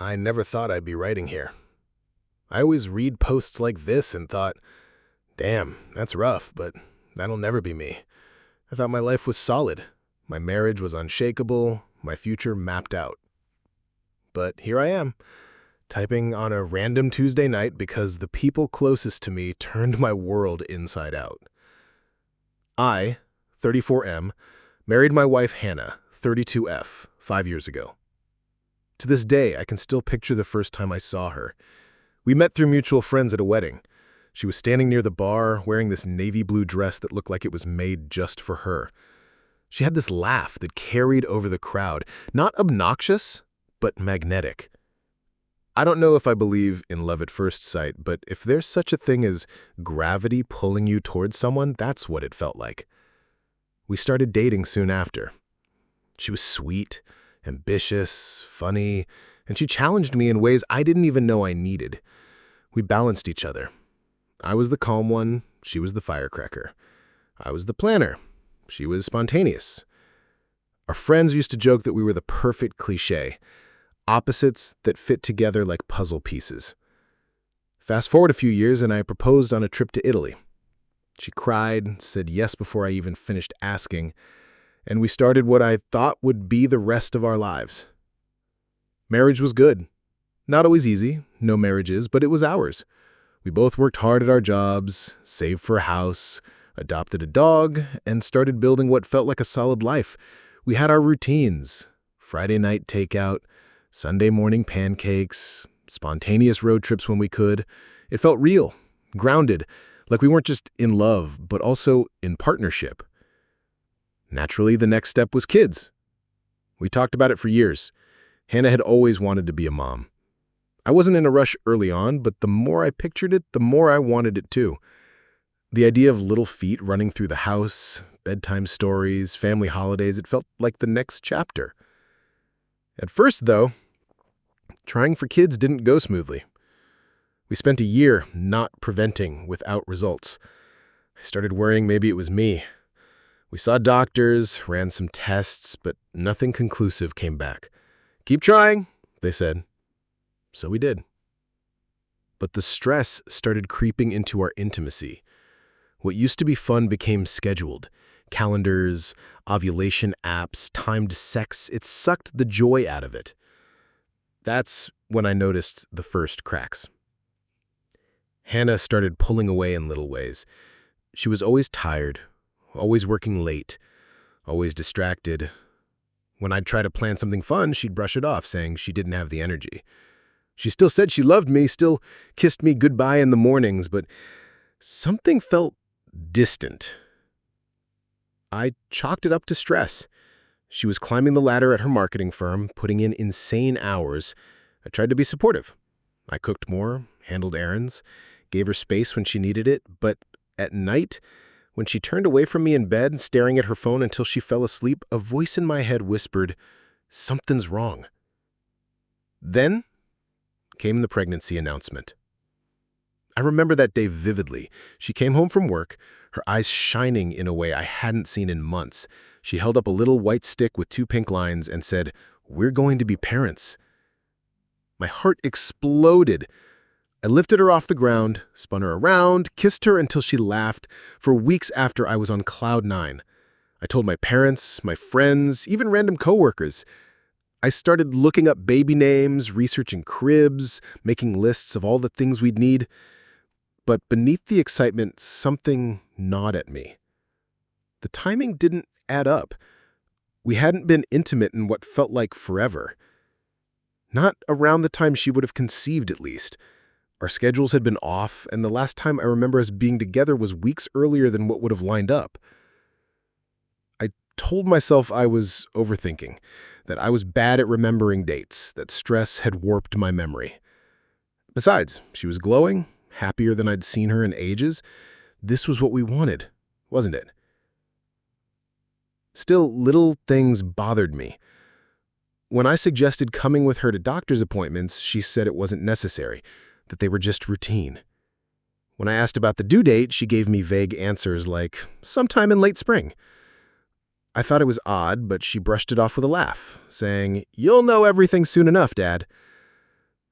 I never thought I'd be writing here. I always read posts like this and thought, damn, that's rough, but that'll never be me. I thought my life was solid. My marriage was unshakable, my future mapped out. But here I am, typing on a random Tuesday night because the people closest to me turned my world inside out. I, 34M, married my wife Hannah, 32F, 5 years ago. To this day, I can still picture the first time I saw her. We met through mutual friends at a wedding. She was standing near the bar, wearing this navy blue dress that looked like it was made just for her. She had this laugh that carried over the crowd, not obnoxious, but magnetic. I don't know if I believe in love at first sight, but if there's such a thing as gravity pulling you towards someone, that's what it felt like. We started dating soon after. She was sweet, ambitious, funny, and she challenged me in ways I didn't even know I needed. We balanced each other. I was the calm one, she was the firecracker. I was the planner, she was spontaneous. Our friends used to joke that we were the perfect cliché, opposites that fit together like puzzle pieces. Fast forward a few years and I proposed on a trip to Italy. She cried, said yes before I even finished asking, and we started what I thought would be the rest of our lives. Marriage was good. Not always easy, no marriage is, but it was ours. We both worked hard at our jobs, saved for a house, adopted a dog, and started building what felt like a solid life. We had our routines: Friday night takeout, Sunday morning pancakes, spontaneous road trips when we could. It felt real, grounded, like we weren't just in love, but also in partnership. Naturally, the next step was kids. We talked about it for years. Hannah had always wanted to be a mom. I wasn't in a rush early on, but the more I pictured it, the more I wanted it too. The idea of little feet running through the house, bedtime stories, family holidays, it felt like the next chapter. At first, though, trying for kids didn't go smoothly. We spent a year not preventing without results. I started worrying maybe it was me. We saw doctors, ran some tests, but nothing conclusive came back. "Keep trying," they said. So we did. But the stress started creeping into our intimacy. What used to be fun became scheduled. Calendars, ovulation apps, timed sex, it sucked the joy out of it. That's when I noticed the first cracks. Hannah started pulling away in little ways. She was always tired, always working late, always distracted. When I'd try to plan something fun, she'd brush it off, saying she didn't have the energy. She still said she loved me, still kissed me goodbye in the mornings, but something felt distant. I chalked it up to stress. She was climbing the ladder at her marketing firm, putting in insane hours. I tried to be supportive. I cooked more, handled errands, gave her space when she needed it, but at night, when she turned away from me in bed, staring at her phone until she fell asleep, a voice in my head whispered, "Something's wrong." Then came the pregnancy announcement. I remember that day vividly. She came home from work, her eyes shining in a way I hadn't seen in months. She held up a little white stick with 2 pink lines and said, "We're going to be parents." My heart exploded. I lifted her off the ground, spun her around, kissed her until she laughed. For weeks after, I was on cloud 9. I told my parents, my friends, even random coworkers. I started looking up baby names, researching cribs, making lists of all the things we'd need. But beneath the excitement, something gnawed at me. The timing didn't add up. We hadn't been intimate in what felt like forever. Not around the time she would have conceived, at least. Our schedules had been off, and the last time I remember us being together was weeks earlier than what would have lined up. I told myself I was overthinking, that I was bad at remembering dates, that stress had warped my memory. Besides, she was glowing, happier than I'd seen her in ages. This was what we wanted, wasn't it? Still, little things bothered me. When I suggested coming with her to doctor's appointments, she said it wasn't necessary, that they were just routine. When I asked about the due date, she gave me vague answers like, sometime in late spring. I thought it was odd, but she brushed it off with a laugh, saying, "You'll know everything soon enough, Dad."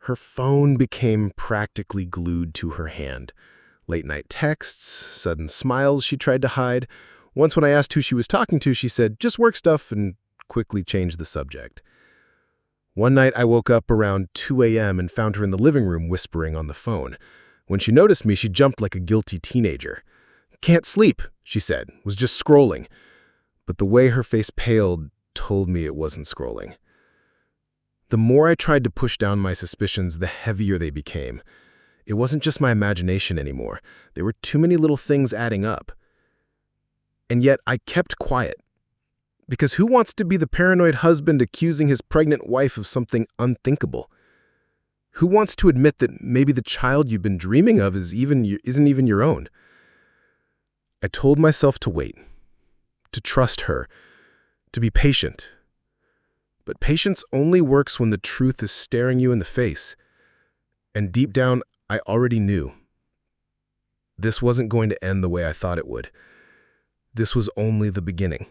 Her phone became practically glued to her hand. Late-night texts, sudden smiles she tried to hide. Once when I asked who she was talking to, she said, "Just work stuff," and quickly changed the subject. One night I woke up around 2 a.m. and found her in the living room whispering on the phone. When she noticed me, she jumped like a guilty teenager. "Can't sleep," she said, "was just scrolling." But the way her face paled told me it wasn't scrolling. The more I tried to push down my suspicions, the heavier they became. It wasn't just my imagination anymore. There were too many little things adding up. And yet I kept quiet. Because who wants to be the paranoid husband accusing his pregnant wife of something unthinkable? Who wants to admit that maybe the child you've been dreaming of isn't even your own? I told myself to wait, to trust her, to be patient. But patience only works when the truth is staring you in the face. And deep down, I already knew. This wasn't going to end the way I thought it would. This was only the beginning.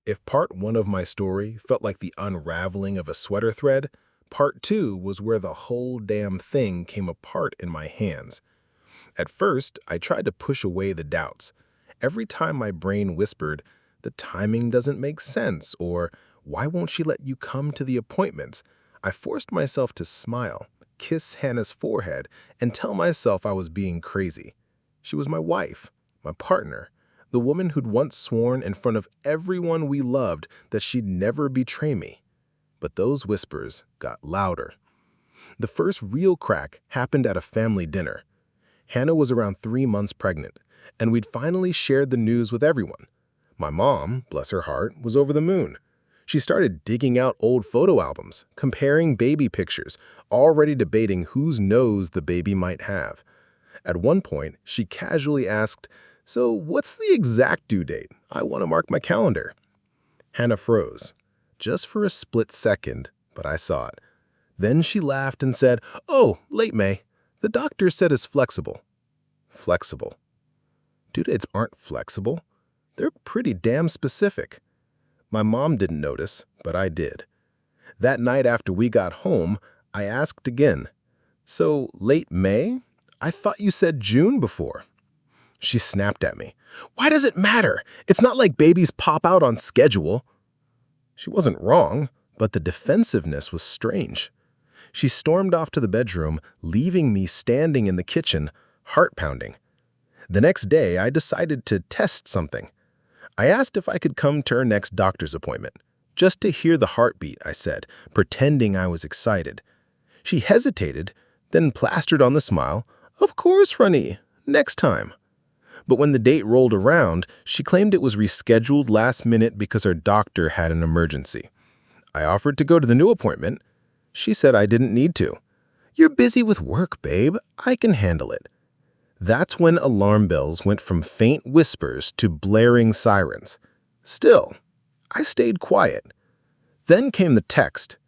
If part 1 of my story felt like the unraveling of a sweater thread, part 2 was where the whole damn thing came apart in my hands. At first, I tried to push away the doubts. Every time my brain whispered, "The timing doesn't make sense," or "Why won't she let you come to the appointments?" I forced myself to smile, kiss Hannah's forehead, and tell myself I was being crazy. She was my wife, my partner, the woman who'd once sworn in front of everyone we loved that she'd never betray me. But those whispers got louder. The first real crack happened at a family dinner. Hannah was around 3 months pregnant, and we'd finally shared the news with everyone. My mom, bless her heart, was over the moon. She started digging out old photo albums, comparing baby pictures, already debating whose nose the baby might have. At one point, she casually asked, "So what's the exact due date? I want to mark my calendar." Hannah froze, just for a split second, but I saw it. Then she laughed and said, "Oh, late May. The doctor said it's flexible." Flexible. Due dates aren't flexible. They're pretty damn specific. My mom didn't notice, but I did. That night after we got home, I asked again, "So late May? I thought you said June before." She snapped at me. "Why does it matter? It's not like babies pop out on schedule." She wasn't wrong, but the defensiveness was strange. She stormed off to the bedroom, leaving me standing in the kitchen, heart pounding. The next day, I decided to test something. I asked if I could come to her next doctor's appointment. "Just to hear the heartbeat," I said, pretending I was excited. She hesitated, then plastered on the smile, "Of course, Ronnie, next time." But when the date rolled around, she claimed it was rescheduled last minute because her doctor had an emergency. I offered to go to the new appointment. She said I didn't need to. "You're busy with work, babe. I can handle it." That's when alarm bells went from faint whispers to blaring sirens. Still, I stayed quiet. Then came the text.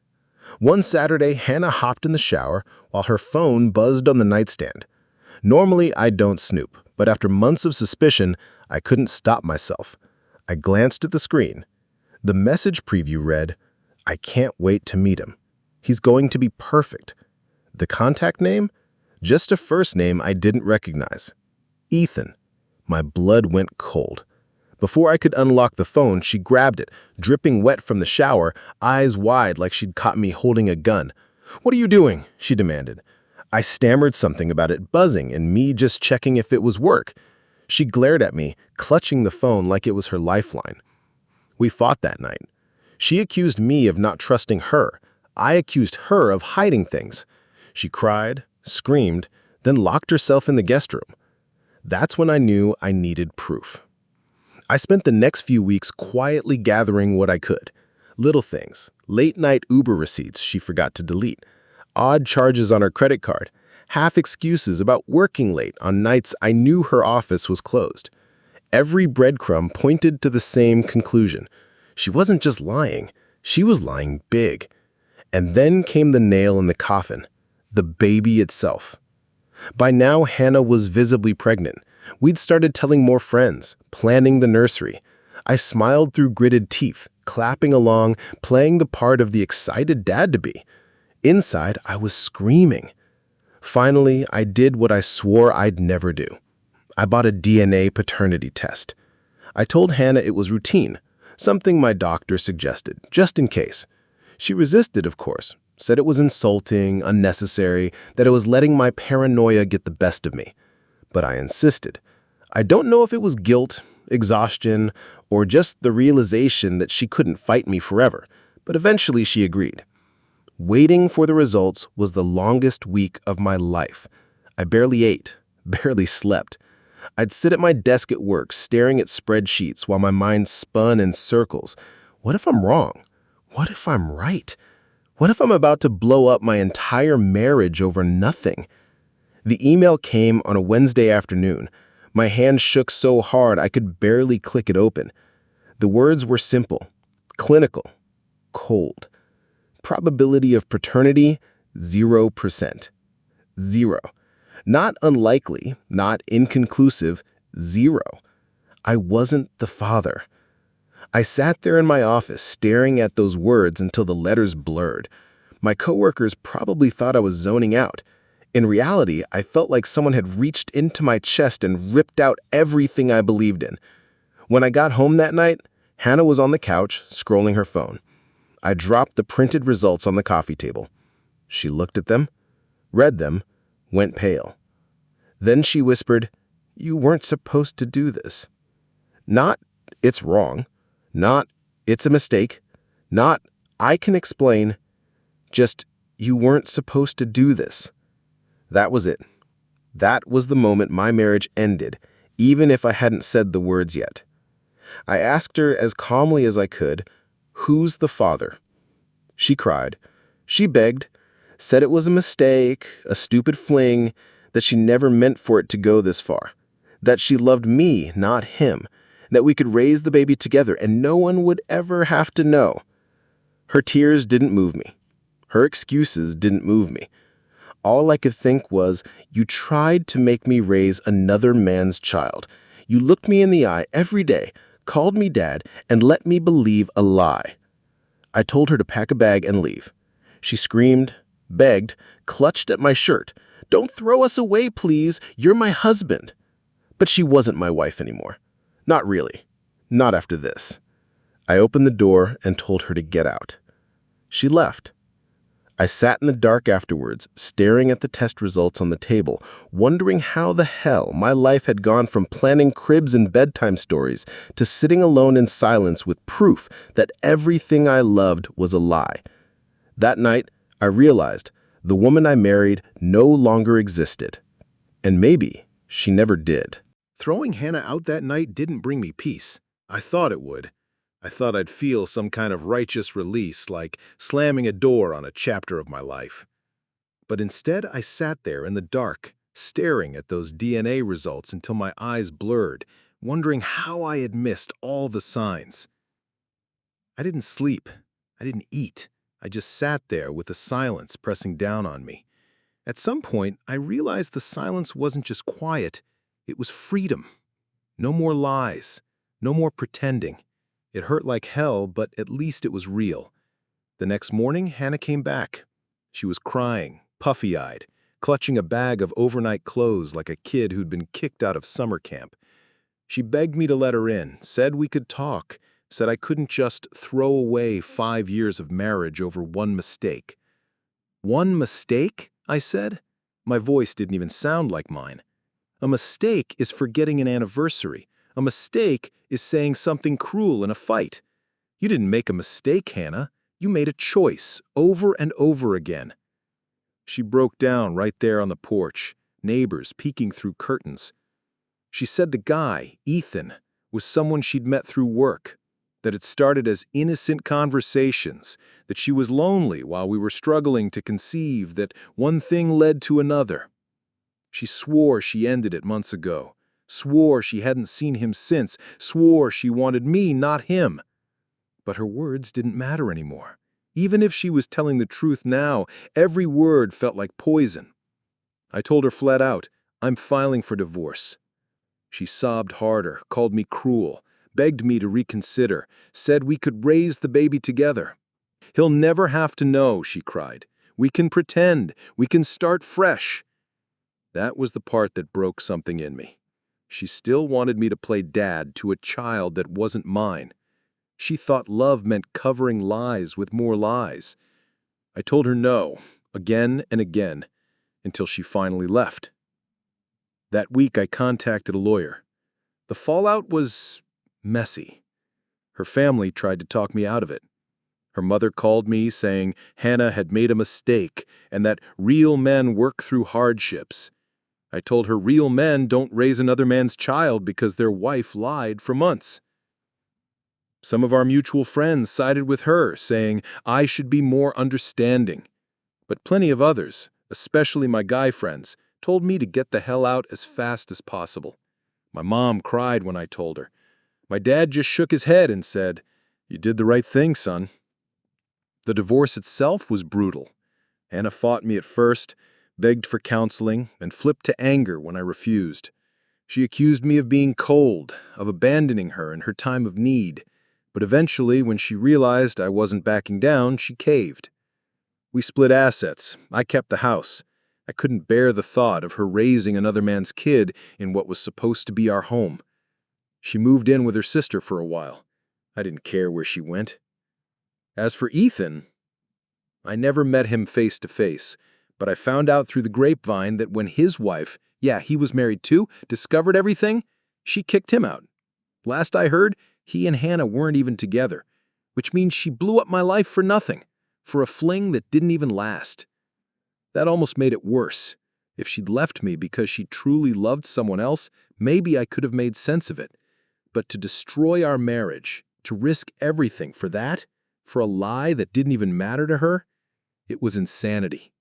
One Saturday, Hannah hopped in the shower while her phone buzzed on the nightstand. Normally, I don't snoop, but after months of suspicion, I couldn't stop myself. I glanced at the screen. The message preview read, "I can't wait to meet him. He's going to be perfect." The contact name? Just a first name I didn't recognize. Ethan. My blood went cold. Before I could unlock the phone, she grabbed it, dripping wet from the shower, eyes wide like she'd caught me holding a gun. "What are you doing?" she demanded. I stammered something about it buzzing and me just checking if it was work. She glared at me, clutching the phone like it was her lifeline. We fought that night. She accused me of not trusting her. I accused her of hiding things. She cried, screamed, then locked herself in the guest room. That's when I knew I needed proof. I spent the next few weeks quietly gathering what I could. Little things, late-night Uber receipts she forgot to delete, odd charges on her credit card, half excuses about working late on nights I knew her office was closed. Every breadcrumb pointed to the same conclusion. She wasn't just lying, she was lying big. And then came the nail in the coffin. The baby itself. By now, Hannah was visibly pregnant. We'd started telling more friends, planning the nursery. I smiled through gritted teeth, clapping along, playing the part of the excited dad-to-be. Inside, I was screaming. Finally, I did what I swore I'd never do. I bought a DNA paternity test. I told Hannah it was routine, something my doctor suggested, just in case. She resisted, of course, said it was insulting, unnecessary, that it was letting my paranoia get the best of me. But I insisted. I don't know if it was guilt, exhaustion, or just the realization that she couldn't fight me forever, but eventually she agreed. Waiting for the results was the longest week of my life. I barely ate, barely slept. I'd sit at my desk at work staring at spreadsheets while my mind spun in circles. What if I'm wrong? What if I'm right? What if I'm about to blow up my entire marriage over nothing? The email came on a Wednesday afternoon. My hand shook so hard I could barely click it open. The words were simple, clinical, cold. Probability of paternity, 0%. Zero. Not unlikely, not inconclusive, 0. I wasn't the father. I sat there in my office staring at those words until the letters blurred. My coworkers probably thought I was zoning out. In reality, I felt like someone had reached into my chest and ripped out everything I believed in. When I got home that night, Hannah was on the couch, scrolling her phone. I dropped the printed results on the coffee table. She looked at them, read them, went pale. Then she whispered, "You weren't supposed to do this." Not, "It's wrong." Not, "It's a mistake." Not, "I can explain." Just, "You weren't supposed to do this." That was it. That was the moment my marriage ended, even if I hadn't said the words yet. I asked her as calmly as I could, "Who's the father?" She cried. She begged, said it was a mistake, a stupid fling, that she never meant for it to go this far, that she loved me, not him, that we could raise the baby together and no one would ever have to know. Her tears didn't move me. Her excuses didn't move me. All I could think was, you tried to make me raise another man's child. You looked me in the eye every day, called me dad, and let me believe a lie. I told her to pack a bag and leave. She screamed, begged, clutched at my shirt. "Don't throw us away, please. You're my husband." But she wasn't my wife anymore. Not really. Not after this. I opened the door and told her to get out. She left. I sat in the dark afterwards, staring at the test results on the table, wondering how the hell my life had gone from planning cribs and bedtime stories to sitting alone in silence with proof that everything I loved was a lie. That night, I realized the woman I married no longer existed. And maybe she never did. Throwing Hannah out that night didn't bring me peace. I thought it would. I thought I'd feel some kind of righteous release, like slamming a door on a chapter of my life. But instead, I sat there in the dark, staring at those DNA results until my eyes blurred, wondering how I had missed all the signs. I didn't sleep. I didn't eat. I just sat there with the silence pressing down on me. At some point, I realized the silence wasn't just quiet, it was freedom. No more lies, no more pretending. It hurt like hell, but at least it was real. The next morning, Hannah came back. She was crying, puffy-eyed, clutching a bag of overnight clothes like a kid who'd been kicked out of summer camp. She begged me to let her in, said we could talk, said I couldn't just throw away 5 years of marriage over one mistake. "One mistake?" I said. My voice didn't even sound like mine. "A mistake is forgetting an anniversary. A mistake is saying something cruel in a fight. You didn't make a mistake, Hannah. You made a choice, over and over again." She broke down right there on the porch, neighbors peeking through curtains. She said the guy, Ethan, was someone she'd met through work, that it started as innocent conversations, that she was lonely while we were struggling to conceive, that one thing led to another. She swore she ended it months ago, swore she hadn't seen him since, swore she wanted me, not him. But her words didn't matter anymore. Even if she was telling the truth now, every word felt like poison. I told her flat out, "I'm filing for divorce." She sobbed harder, called me cruel, begged me to reconsider, said we could raise the baby together. "He'll never have to know," she cried. We can pretend. We can start fresh. That was the part that broke something in me. She still wanted me to play dad to a child that wasn't mine. She thought love meant covering lies with more lies. I told her no, again and again, until she finally left. That week I contacted a lawyer. The fallout was messy. Her family tried to talk me out of it. Her mother called me saying Hannah had made a mistake and that real men work through hardships. I told her real men don't raise another man's child because their wife lied for months. Some of our mutual friends sided with her, saying I should be more understanding. But plenty of others, especially my guy friends, told me to get the hell out as fast as possible. My mom cried when I told her. My dad just shook his head and said, "You did the right thing, son." The divorce itself was brutal. Hannah fought me at first, begged for counseling, and flipped to anger when I refused. She accused me of being cold, of abandoning her in her time of need. But eventually, when she realized I wasn't backing down, she caved. We split assets. I kept the house. I couldn't bear the thought of her raising another man's kid in what was supposed to be our home. She moved in with her sister for a while. I didn't care where she went. As for Ethan, I never met him face to face, but I found out through the grapevine that when his wife, yeah, he was married too, discovered everything, she kicked him out. Last I heard, he and Hannah weren't even together, which means she blew up my life for nothing, for a fling that didn't even last. That almost made it worse. If she'd left me because she truly loved someone else, maybe I could have made sense of it. But to destroy our marriage, to risk everything for that, for a lie that didn't even matter to her, it was insanity.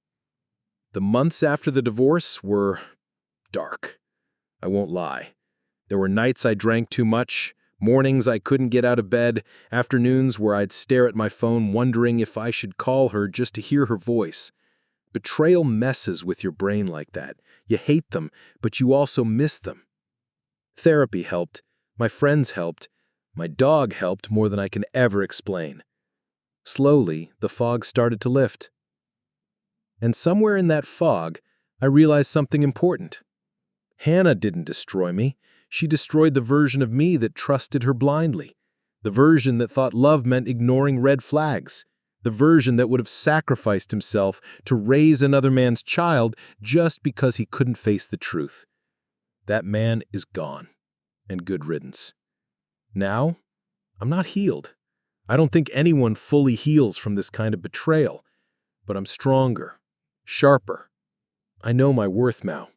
The months after the divorce were dark. I won't lie. There were nights I drank too much, mornings I couldn't get out of bed, afternoons where I'd stare at my phone wondering if I should call her just to hear her voice. Betrayal messes with your brain like that. You hate them, but you also miss them. Therapy helped, my friends helped, my dog helped more than I can ever explain. Slowly, the fog started to lift. And somewhere in that fog, I realized something important. Hannah didn't destroy me. She destroyed the version of me that trusted her blindly, the version that thought love meant ignoring red flags, the version that would have sacrificed himself to raise another man's child just because he couldn't face the truth. That man is gone, and good riddance. Now, I'm not healed. I don't think anyone fully heals from this kind of betrayal, but I'm stronger, sharper. I know my worth now.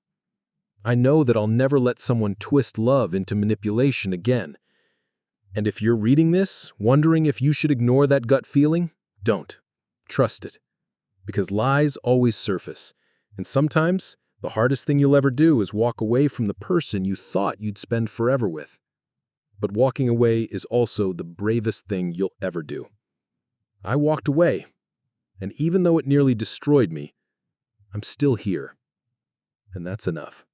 I know that I'll never let someone twist love into manipulation again. And if you're reading this, wondering if you should ignore that gut feeling, don't. Trust it. Because lies always surface. And sometimes, the hardest thing you'll ever do is walk away from the person you thought you'd spend forever with. But walking away is also the bravest thing you'll ever do. I walked away, and even though it nearly destroyed me, I'm still here. And that's enough.